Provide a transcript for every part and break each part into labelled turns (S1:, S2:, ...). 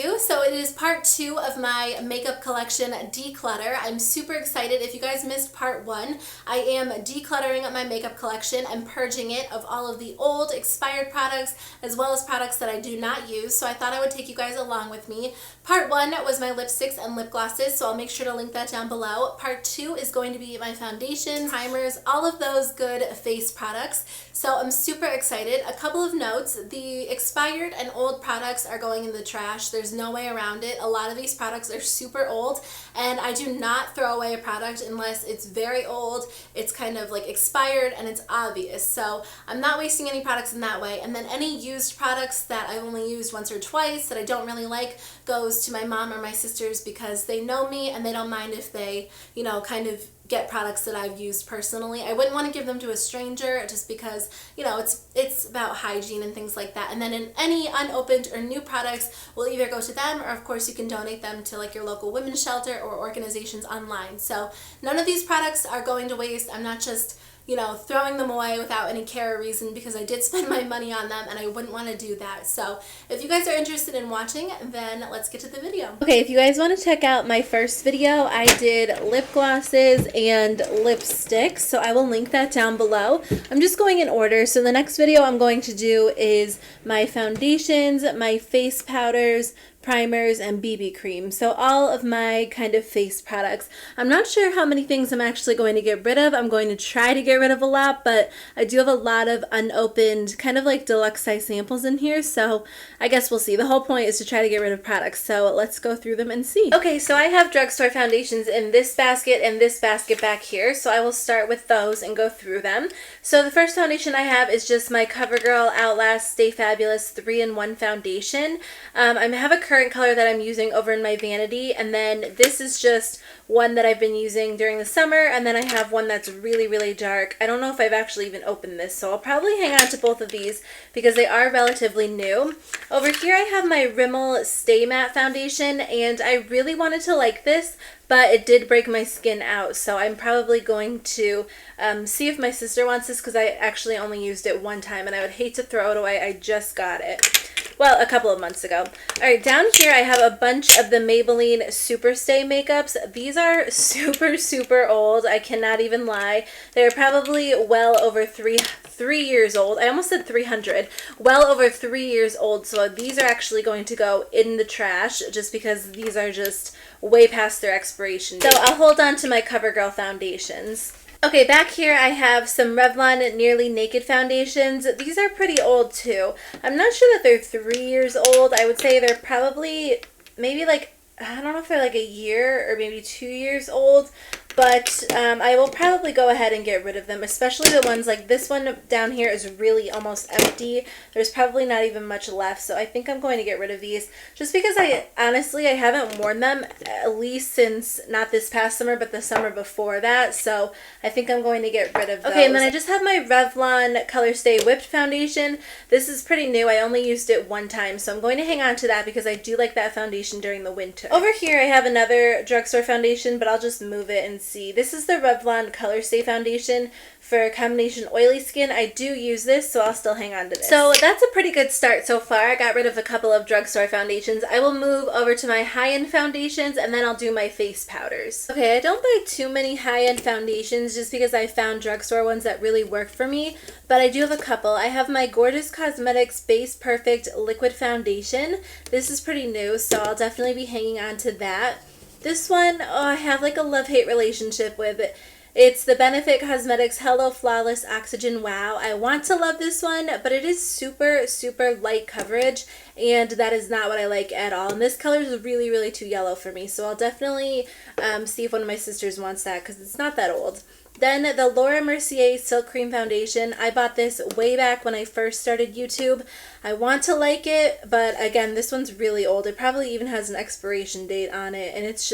S1: you. So it is part 2 of my makeup collection declutter. I'm super excited. If you guys missed part 1, I am decluttering my makeup collection and purging it of all of the old expired products as well as products that I do not use. So I thought I would take you guys along with me. Part 1 was my lipsticks and lip glosses, so I'll make sure to link that down below. Part 2 is going to be my foundations, primers, all of those good face products. So I'm super excited. A couple of notes: the expired and old products are going in the trash. There's no way around it. A lot of these products are super old, and I do not throw away a product unless it's very old, it's kind of like expired, and it's obvious. So I'm not wasting any products in that way. And then any used products that I've only used once or twice that I don't really like goes to my mom or my sisters because they know me and they don't mind if they, you know, kind of get products that I've used personally. I wouldn't want to give them to a stranger just because, you know, it's about hygiene and things like that. And then in any unopened or new products will either go to them, or of course you can donate them to like your local women's shelter or organizations online. So none of these products are going to waste. I'm not just, you know, throwing them away without any care or reason, because I did spend my money on them and I wouldn't want to do that. So if you guys are interested in watching, then let's get to the video. Okay, if you guys want to check out my first video, I did lip glosses and lipsticks, so I will link that down below. I'm just going in order. So the next video I'm going to do is my foundations, my face powders, primers, and BB cream. So all of my kind of face products. I'm not sure how many things I'm actually going to get rid of. I'm going to try to get rid of a lot, but I do have a lot of unopened, kind of like deluxe size samples in here, so I guess we'll see. The whole point is to try to get rid of products, so let's go through them and see. Okay, so I have drugstore foundations in this basket and this basket back here, so I will start with those and go through them. So the first foundation I have is just my CoverGirl Outlast Stay Fabulous 3-in-1 foundation. I have a current color that I'm using over in my vanity, and then this is just one that I've been using during the summer, and then I have one that's really, really dark. I don't know if I've actually even opened this, so I'll probably hang on to both of these because they are relatively new. Over here I have my Rimmel Stay Matte foundation, and I really wanted to like this, but it did break my skin out, so I'm probably going to see if my sister wants this, because I actually only used it one time and I would hate to throw it away. I just got it. Well, a couple of months ago. Alright, down here I have a bunch of the Maybelline Super Stay makeups. These are super, super old. I cannot even lie. They're probably well over three years old. I almost said 300. Well over 3 years old, so these are actually going to go in the trash just because these are just way past their expiration date. So I'll hold on to my CoverGirl foundations. Okay, back here I have some Revlon Nearly Naked foundations. These are pretty old too. I'm not sure that they're 3 years old. I would say they're probably maybe like, I don't know if they're like a year or maybe 2 years old, but I will probably go ahead and get rid of them, especially the ones like this one down here is really almost empty. There's probably not even much left, so I think I'm going to get rid of these just because I haven't worn them at least since not this past summer, but the summer before that, so I think I'm going to get rid of those. Okay, and then I just have my Revlon Color Stay Whipped foundation. This is pretty new. I only used it one time, so I'm going to hang on to that because I do like that foundation during the winter. Over here I have another drugstore foundation, but I'll just move it and see. This is the Revlon Color Stay foundation for combination oily skin. I do use this, so I'll still hang on to this. So that's a pretty good start so far. I got rid of a couple of drugstore foundations. I will move over to my high-end foundations, and then I'll do my face powders. Okay, I don't buy too many high-end foundations just because I found drugstore ones that really work for me, but I do have a couple. I have my Gorgeous Cosmetics Base Perfect Liquid Foundation. This is pretty new, so I'll definitely be hanging on to that. This one, I have like a love-hate relationship with it. It's the Benefit Cosmetics Hello Flawless Oxygen Wow. I want to love this one, but it is super, super light coverage, and that is not what I like at all. And this color is really, really too yellow for me, so I'll definitely see if one of my sisters wants that because it's not that old. Then the Laura Mercier Silk Cream Foundation. I bought this way back when I first started YouTube. I want to like it, but again, this one's really old. It probably even has an expiration date on it, and it's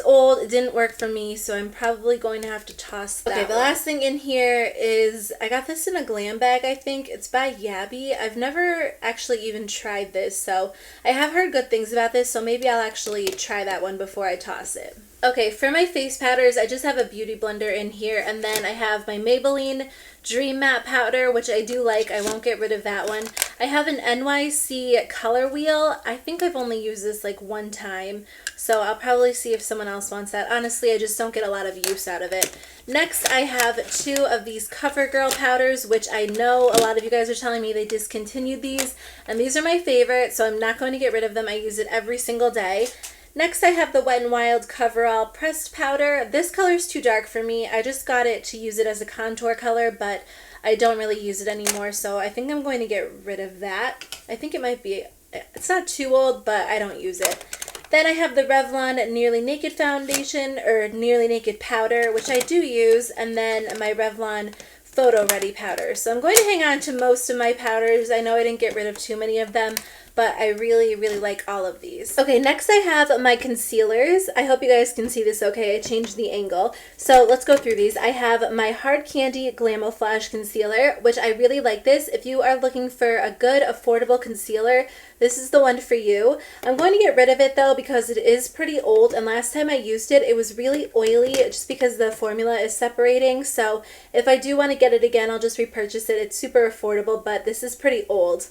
S1: old. It didn't work for me, so I'm probably going to have to toss that. Okay, the last thing in here is, I got this in a glam bag, I think. It's by Yabby. I've never actually even tried this, so I have heard good things about this, so maybe I'll actually try that one before I toss it. Okay, for my face powders, I just have a beauty blender in here, and then I have my Maybelline Dream Matte Powder, which I do like. I won't get rid of that one. I have an NYC color wheel. I think I've only used this like one time, so I'll probably see if someone else wants that. Honestly, I just don't get a lot of use out of it. Next, I have 2 of these CoverGirl powders, which I know a lot of you guys are telling me they discontinued these, and these are my favorite, so I'm not going to get rid of them. I use it every single day. Next, I have the Wet n Wild Coverall Pressed Powder. This color is too dark for me. I just got it to use it as a contour color, but I don't really use it anymore, so I think I'm going to get rid of that. I think it might be, it's not too old, but I don't use it. Then I have the Revlon Nearly Naked Foundation, or Nearly Naked Powder, which I do use, and then my Revlon Photo Ready Powder. So I'm going to hang on to most of my powders. I know I didn't get rid of too many of them, but I really, really like all of these. Okay, next I have my concealers. I hope you guys can see this okay. I changed the angle. So let's go through these. I have my Hard Candy Glamouflage Concealer, which I really like this. If you are looking for a good, affordable concealer, this is the one for you. I'm going to get rid of it though because it is pretty old, and last time I used it, it was really oily just because the formula is separating. So if I do want to get it again, I'll just repurchase it. It's super affordable, but this is pretty old.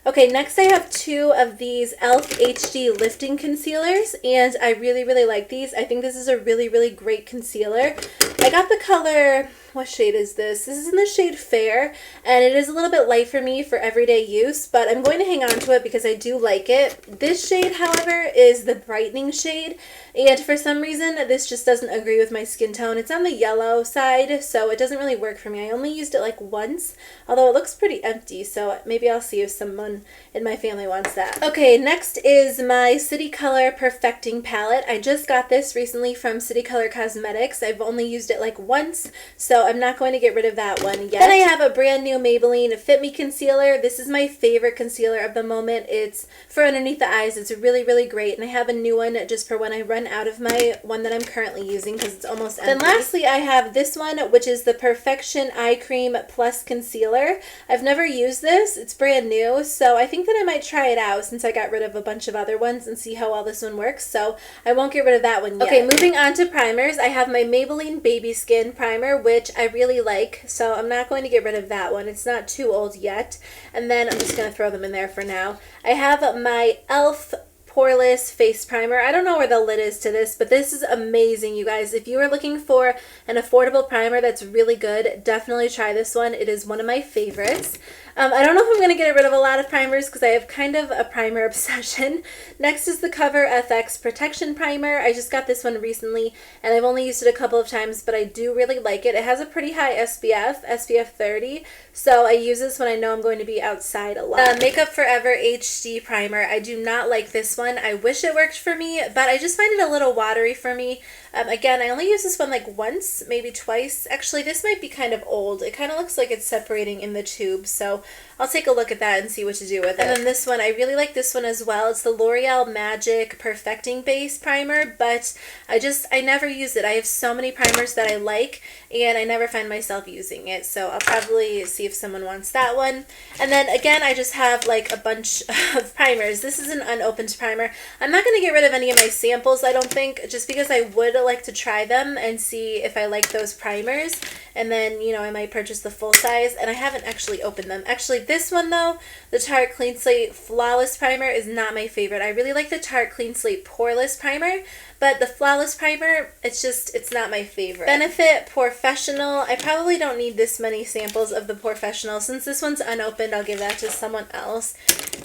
S1: Okay, next I have 2 of these e.l.f. HD Lifting Concealers, and I really, really like these. I think this is a really, really great concealer. I got the color, what shade is this? This is in the shade Fair, and it is a little bit light for me for everyday use, but I'm going to hang on to it because I do like it. This shade, however, is the brightening shade, and for some reason, this just doesn't agree with my skin tone. It's on the yellow side, so it doesn't really work for me. I only used it like once, although it looks pretty empty, so maybe I'll see if someone in my family wants that. Okay, next is my City Color Perfecting Palette. I just got this recently from City Color Cosmetics. I've only used it like once, so I'm not going to get rid of that one yet. Then I have a brand new Maybelline Fit Me Concealer. This is my favorite concealer of the moment. It's for underneath the eyes. It's really, really great, and I have a new one just for when I run out of my one that I'm currently using because it's almost empty. Then lastly, I have this one, which is the Perfection Eye Cream Plus Concealer. I've never used this. It's brand new, so I think that I might try it out since I got rid of a bunch of other ones and see how well this one works, so I won't get rid of that one yet. Okay, moving on to primers. I have my Maybelline Baby Skin Primer, which I really like, so I'm not going to get rid of that one. It's not too old yet, and then I'm just going to throw them in there for now. I have my e.l.f. Poreless Face Primer. I don't know where the lid is to this, but this is amazing, you guys. If you are looking for an affordable primer that's really good, definitely try this one. It is one of my favorites. I don't know if I'm going to get rid of a lot of primers because I have kind of a primer obsession. Next is the Cover FX Protection Primer. I just got this one recently, and I've only used it a couple of times, but I do really like it. It has a pretty high SPF 30, so I use this when I know I'm going to be outside a lot. Makeup Forever HD Primer. I do not like this one. I wish it worked for me, but I just find it a little watery for me. Again, I only use this one like once, maybe twice. Actually, this might be kind of old. It kind of looks like it's separating in the tube, so I'll take a look at that and see what to do with it. And then this one, I really like this one as well. It's the L'Oreal Magic Perfecting Base Primer, but I never use it. I have so many primers that I like, and I never find myself using it, so I'll probably see if someone wants that one. And then again, I just have like a bunch of primers. This is an unopened primer. I'm not going to get rid of any of my samples, I don't think, just because I would like to try them and see if I like those primers, and then, you know, I might purchase the full size, and I haven't actually opened them. Actually, this one though, the Tarte Clean Slate Flawless Primer, is not my favorite. I really like the Tarte Clean Slate Poreless Primer, but the Flawless Primer, it's not my favorite. Benefit Professional. I probably don't need this many samples of the Professional. Since this one's unopened, I'll give that to someone else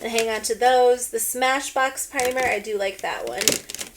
S1: and hang on to those. The Smashbox Primer, I do like that one.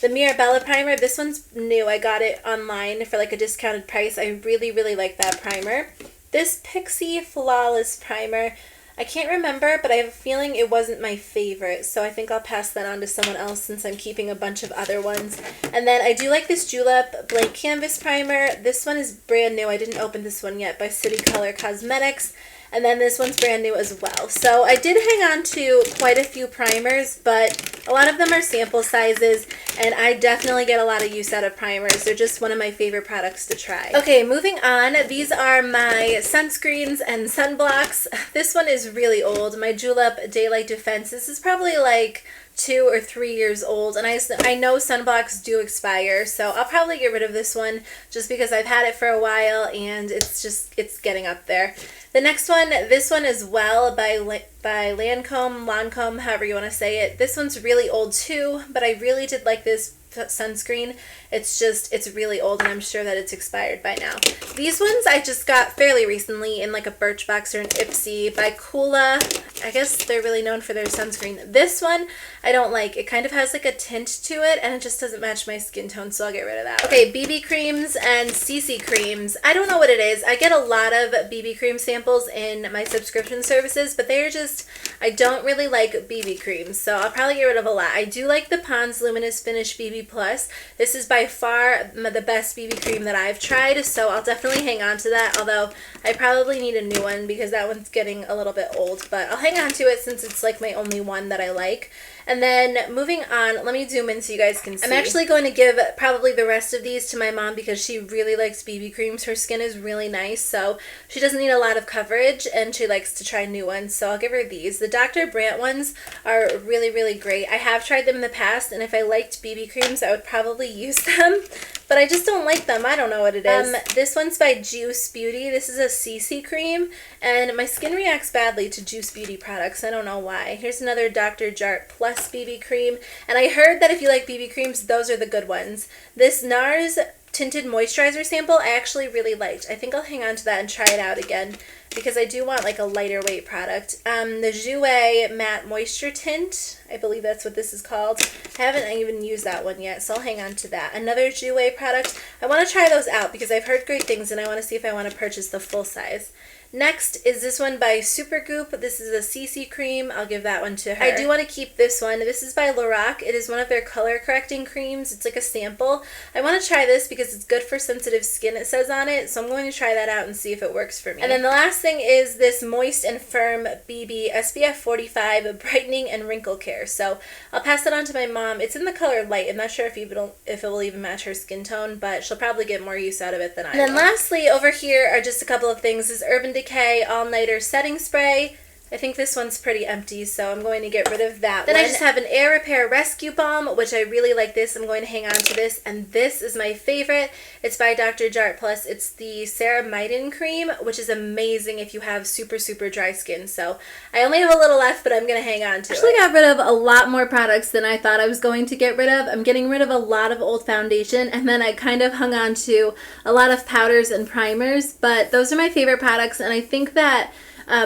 S1: The Mirabella Primer, this one's new. I got it online for like a discounted price. I really, really like that primer. This Pixie Flawless Primer, I can't remember, but I have a feeling it wasn't my favorite, so I think I'll pass that on to someone else since I'm keeping a bunch of other ones. And then I do like this Julep Blank Canvas Primer. This one is brand new. I didn't open this one yet, by City Color Cosmetics. And then this one's brand new as well. So I did hang on to quite a few primers, but a lot of them are sample sizes, and I definitely get a lot of use out of primers. They're just one of my favorite products to try. Okay, moving on. These are my sunscreens and sunblocks. This one is really old. My Julep Daylight Defense. This is probably like 2 or 3 years old, and I know sunblocks do expire, so I'll probably get rid of this one just because I've had it for a while and it's getting up there. The next one, this one as well, by Lancome, however you want to say it. This one's really old too, but I really did like this sunscreen. It's really old, and I'm sure that it's expired by now. These ones I just got fairly recently in like a Birchbox or an Ipsy by Coola. I guess they're really known for their sunscreen. This one I don't like. It kind of has like a tint to it, and it just doesn't match my skin tone, so I'll get rid of that. Okay, BB creams and CC creams. I don't know what it is. I get a lot of BB cream samples in my subscription services, but they're just, I don't really like BB creams, so I'll probably get rid of a lot. I do like the Pond's Luminous Finish BB Plus. This is by far the best BB cream that I've tried, so I'll definitely hang on to that, although I probably need a new one because that one's getting a little bit old, but I'll hang on to it since it's like my only one that I like. And then moving on, let me zoom in so you guys can see. I'm actually going to give probably the rest of these to my mom because she really likes BB creams. Her skin is really nice, so she doesn't need a lot of coverage, and she likes to try new ones, so I'll give her these. The Dr. Brandt ones are really, really great. I have tried them in the past, and if I liked BB creams, I would probably use them, but I just don't like them. I don't know what it is. This one's by Juice Beauty. This is a CC cream, and my skin reacts badly to Juice Beauty products. I don't know why. Here's another Dr. Jart Plus BB cream, and I heard that if you like BB creams, those are the good ones. This NARS tinted moisturizer sample I actually really liked. I think I'll hang on to that and try it out again because I do want like a lighter weight product. The Jouer Matte Moisture Tint, I believe that's what this is called. I haven't even used that one yet, so I'll hang on to that. Another Jouer product. I want to try those out because I've heard great things, and I want to see if I want to purchase the full size. Next is this one by Supergoop. This is a CC cream. I'll give that one to her. I do want to keep this one. This is by Lorac. It is one of their color correcting creams. It's like a sample. I want to try this because it's good for sensitive skin, it says on it, so I'm going to try that out and see if it works for me. And then the last thing is this Moist and Firm BB SPF 45 Brightening and Wrinkle Care. So I'll pass that on to my mom. It's in the color light. I'm not sure if it will even match her skin tone, but she'll probably get more use out of it than I will. And then lastly, over here are just a couple of things. This Urban Decay All-Nighter Setting Spray. I think this one's pretty empty, so I'm going to get rid of that one. Then I just have an Air Repair Rescue Balm, which I really like this. I'm going to hang on to this, and this is my favorite. It's by Dr. Jart Plus. It's the Ceramidin Cream, which is amazing if you have super, super dry skin. So I only have a little left, but I'm going to hang on to it. I actually got rid of a lot more products than I thought I was going to get rid of. I'm getting rid of a lot of old foundation, and then I kind of hung on to a lot of powders and primers, but those are my favorite products, and I think that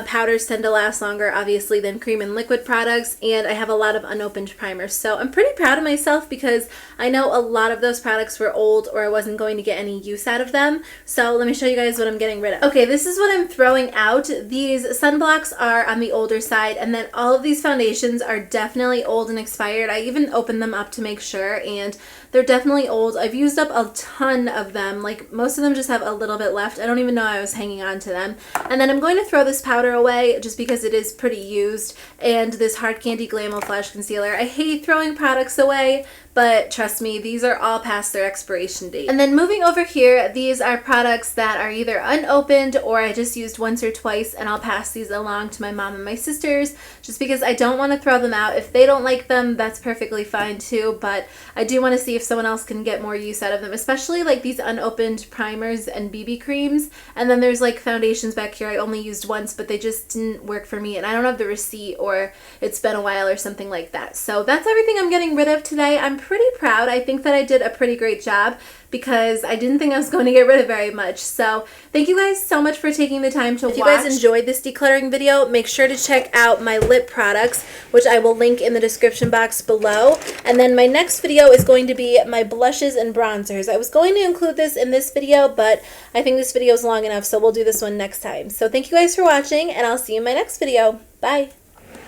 S1: powders tend to last longer, obviously, than cream and liquid products, and I have a lot of unopened primers. So I'm pretty proud of myself because I know a lot of those products were old or I wasn't going to get any use out of them. So let me show you guys what I'm getting rid of. Okay, this is what I'm throwing out. These sunblocks are on the older side, and then all of these foundations are definitely old and expired. I even opened them up to make sure, and they're definitely old. I've used up a ton of them. Like, most of them just have a little bit left. I don't even know I was hanging on to them. And then I'm going to throw this powder away just because it is pretty used, and this Hard Candy Glamour Flash Concealer. I hate throwing products away, but trust me, these are all past their expiration date. And then moving over here, these are products that are either unopened or I just used once or twice, and I'll pass these along to my mom and my sisters just because I don't want to throw them out. If they don't like them, that's perfectly fine too, but I do want to see if someone else can get more use out of them, especially like these unopened primers and BB creams. And then there's like foundations back here I only used once, but they just didn't work for me, and I don't have the receipt, or it's been a while or something like that. So that's everything I'm getting rid of today. I'm pretty proud. I think that I did a pretty great job because I didn't think I was going to get rid of very much. So thank you guys so much for taking the time to watch. If you guys enjoyed this decluttering video, make sure to check out my lip products, which I will link in the description box below. And then my next video is going to be my blushes and bronzers. I was going to include this in this video, but I think this video is long enough, so we'll do this one next time. So thank you guys for watching, and I'll see you in my next video. Bye!